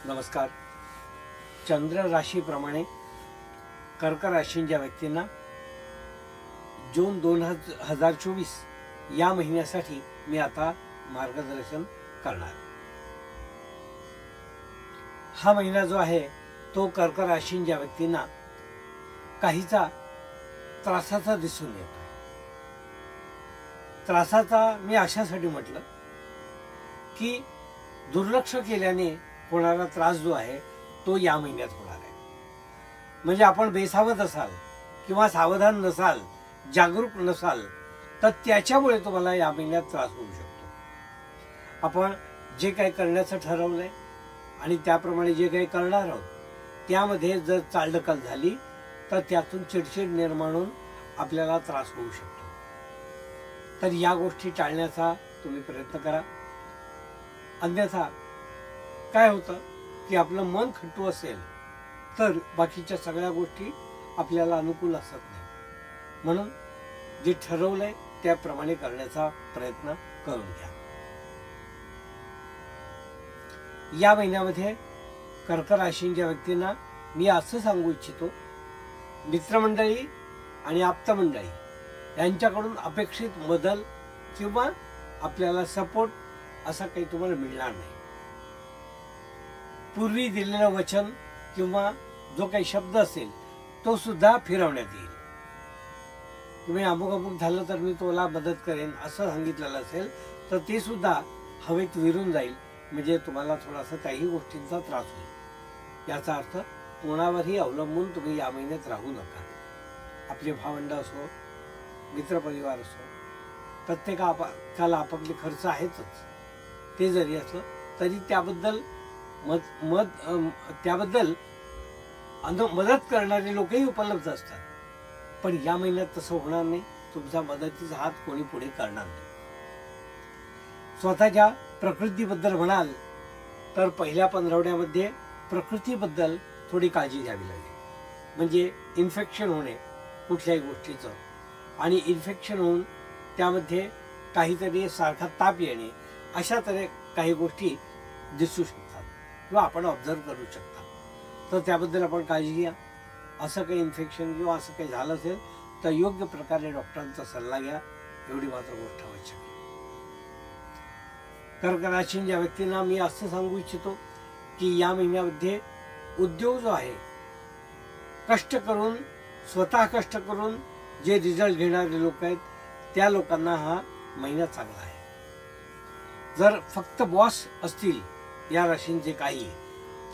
नमस्कार. चंद्र राशीप्रमाणे कर्क राशींच्या व्यक्तींना जून 2024 या महिन्यासाठी मी आता मार्गदर्शन करणार. हा महिना जो आहे तो कर्क राशींच्या व्यक्तींना काहीचा त्रासाचा दिसून येतो. त्रासाचा मी अशासाठी म्हटलं की दुर्लक्ष केल्याने होणारा त्रास जो आहे तो या महिन्यात होणार आहे. म्हणजे आपण बेसावध असाल किंवा सावधान नसाल, जागरूक नसाल तर त्याच्यामुळे तुम्हाला या महिन्यात त्रास होऊ शकतो. आपण जे काही करण्याचं ठरवलंय आणि त्याप्रमाणे जे काही करणार आहोत त्यामध्ये जर चालढकल झाली तर त्यातून चिडचिड निर्माण होऊन आपल्याला त्रास होऊ शकतो. तर या गोष्टी टाळण्याचा तुम्ही प्रयत्न करा. अन्यथा काय होतं की आपलं मन खट्टू असेल तर बाकीच्या सगळ्या गोष्टी आपल्याला अनुकूल असत नाही. म्हणून जे ठरवलंय त्याप्रमाणे करण्याचा प्रयत्न करून घ्या. या महिन्यामध्ये कर्क राशींच्या व्यक्तींना मी असं सांगू इच्छितो, मित्रमंडळी आणि आप्तमंडळी यांच्याकडून अपेक्षित बदल किंवा आपल्याला सपोर्ट असा काही तुम्हाला मिळणार नाही. पूर्वी दिलेलं वचन किंवा जो काही शब्द असेल तो सुद्धा फिरवण्यात येईल. तुम्ही अमुक झालं तर मी तुला मदत करेन असं सांगितलेलं असेल तर ते सुद्धा हवेत विरून जाईल. म्हणजे तुम्हाला थोडासा काही गोष्टींचा त्रास होईल. याचा अर्थ कोणावरही अवलंबून तुम्ही या महिन्यात राहू नका. आपले भावंड असो, मित्रपरिवार असो, प्रत्येकाला आपापले खर्च आहेतच. ते जरी असलं तरी त्याबद्दल मदत करणारे लोकही उपलब्ध असतात. पण या महिन्यात तसं होणार नाही. तुमचा मदतीचा हात कोणी पुढे करणार नाही. स्वतःच्या प्रकृतीबद्दल म्हणाल तर पहिल्या पंधरवड्यामध्ये प्रकृतीबद्दल थोडी काळजी घ्यावी लागेल. म्हणजे इन्फेक्शन होणे कुठल्याही गोष्टीचं, आणि इन्फेक्शन होऊन त्यामध्ये काहीतरी सारखा ताप येणे, अशा तऱ्हे काही गोष्टी दिसू शकतात किंवा आपण ऑब्झर्व करू शकता. तर त्याबद्दल आपण काळजी घ्या. असं काही इन्फेक्शन किंवा असं काही झालं असेल तर योग्य प्रकारे डॉक्टरांचा सल्ला घ्या. एवढी मात्र गोष्ट आवश्यक आहे. कर्क राशींच्या व्यक्तींना मी असं सांगू इच्छितो की या महिन्यामध्ये उद्योग जो आहे, कष्ट करून, स्वतः कष्ट करून जे रिझल्ट घेणारे लोक आहेत त्या लोकांना हा महिना चांगला आहे. जर फक्त बॉस असतील या राशींचे काही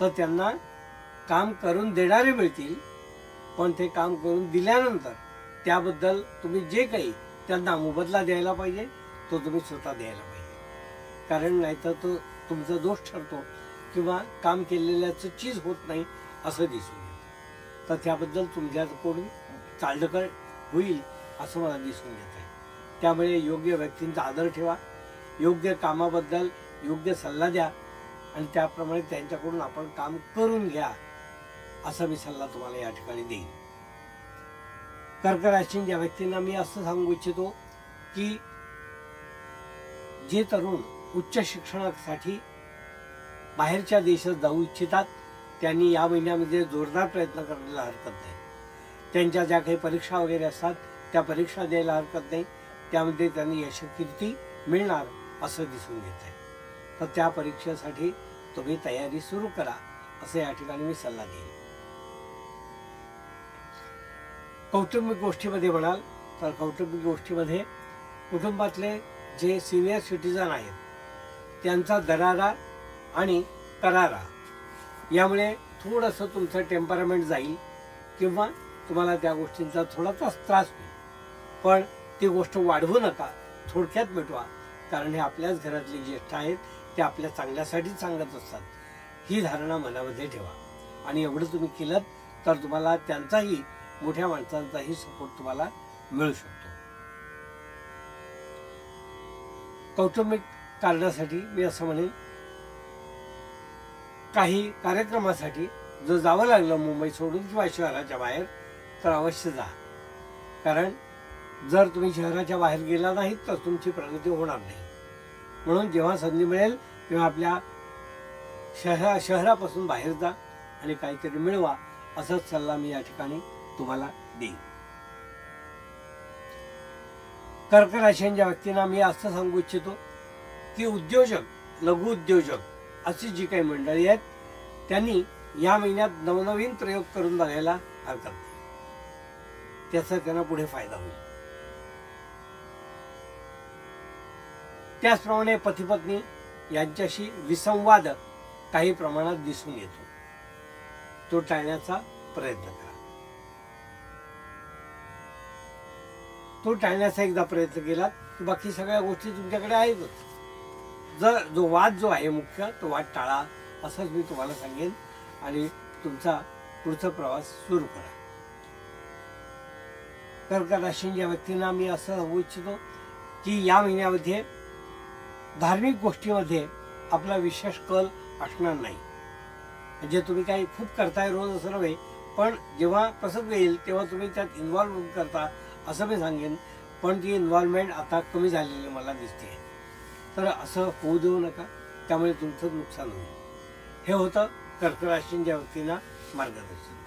तर त्यांना काम करून देणारे मिळतील, पण ते काम करून दिल्यानंतर त्याबद्दल तुम्ही जे काही त्यांना मोबदला द्यायला पाहिजे तो तुम्ही स्वतः द्यायला पाहिजे. कारण नाहीतर तो तुमचा दोष ठरतो किंवा काम केलेल्याचं चीज होत नाही असं दिसून येतं. तर त्याबद्दल तुमच्याकडून चालढकल होईल असं मला दिसून येत आहे. त्यामुळे योग्य व्यक्तींचा आदर ठेवा, योग्य कामाबद्दल योग्य सल्ला द्या आणि त्याप्रमाणे त्यांच्याकडून आपण काम करून घ्या असा मी सल्ला तुम्हाला या ठिकाणी देईन. कर्क राशींच्या व्यक्तींना मी असं सांगू इच्छितो की जे तरुण उच्च शिक्षणासाठी बाहेरच्या देशात जाऊ इच्छितात त्यांनी या महिन्यामध्ये जोरदार प्रयत्न करायला हरकत नाही. त्यांच्या ज्या काही परीक्षा वगैरे असतात त्या परीक्षा द्यायला हरकत नाही. त्यामध्ये त्यांनी यशकीर्ती मिळणार असं दिसून येत आहे. तर त्या परीक्षेसाठी तुम्ही तयारी सुरू करा असं या ठिकाणी मी सल्ला देईन. कौटुंबिक गोष्टीमध्ये म्हणाल तर कौटुंबिक गोष्टीमध्ये कुटुंबातले जे सिनियर सिटीजन आहेत त्यांचा दरारा आणि करारा यामुळे थोडंसं तुमचं टेम्परामेंट जाईल किंवा तुम्हाला त्या गोष्टींचा थोडासा त्रास होईल. पण ती गोष्ट वाढवू नका, थोडक्यात मिटवा. कारण हे आपल्याच घरातले ज्येष्ठ आहेत, ते आपल्या चांगल्यासाठीच सांगत असतात. ही धारणा मनामध्ये ठेवा आणि एवढं तुम्ही केलं तर तुम्हाला त्यांचाही, मोठ्या माणसांचाही सपोर्ट तुम्हाला मिळू शकतो. कौटुंबिक कारणासाठी मी असं म्हणेन, काही कार्यक्रमासाठी जर जावं लागलं मुंबई सोडून किंवा शहराच्या बाहेर तर अवश्य जा. कारण जर तुम्ही शहराच्या बाहेर गेला नाहीत तर तुमची प्रगती होणार नाही. म्हणून जेव्हा संधी मिळेल तेव्हा आपल्या शहरापासून बाहेर जा आणि काहीतरी मिळवा, असाच सल्ला मी या ठिकाणी तुम्हाला देईन. कर्क राशीच्या व्यक्तींना मी असं सांगू इच्छितो की उद्योजक, लघु उद्योजक अशी जी काही मंडळी आहेत त्यांनी या महिन्यात नवनवीन प्रयोग करून बघायला हरकत नाही. त्याचा त्यांना पुढे फायदा होईल. त्याचप्रमाणे पती पत्नी यांच्याशी विसंवाद काही प्रमाणात दिसून येतो, तो टाळण्याचा प्रयत्न करा. तो टाळण्याचा एकदा प्रयत्न केलात की बाकी सगळ्या गोष्टी तुमच्याकडे आहेतच. जो वाद जो आहे मुख्य, तो वाद टाळा असंच मी तुम्हाला सांगेन आणि तुमचा पुढचा प्रवास सुरू करा. कर्क राशीच्या व्यक्तींना मी असं सांगू इच्छितो की या महिन्यामध्ये धार्मिक गोष्टीमध्ये आपला विशेष कल असणार नाही. म्हणजे तुम्ही काही खूप करताय रोज असं नव्हे, पण जेव्हा प्रसंग येईल तेव्हा तुम्ही त्यात इन्व्हॉल्व करता असं मी सांगेन. पण ती इन्व्हॉल्वमेंट आता कमी झालेली मला दिसते. तर असं होऊ देऊ नका, त्यामुळे तुमचं नुकसान होईल. हे होतं कर्क राशीच्या व्यक्तींना मार्गदर्शन.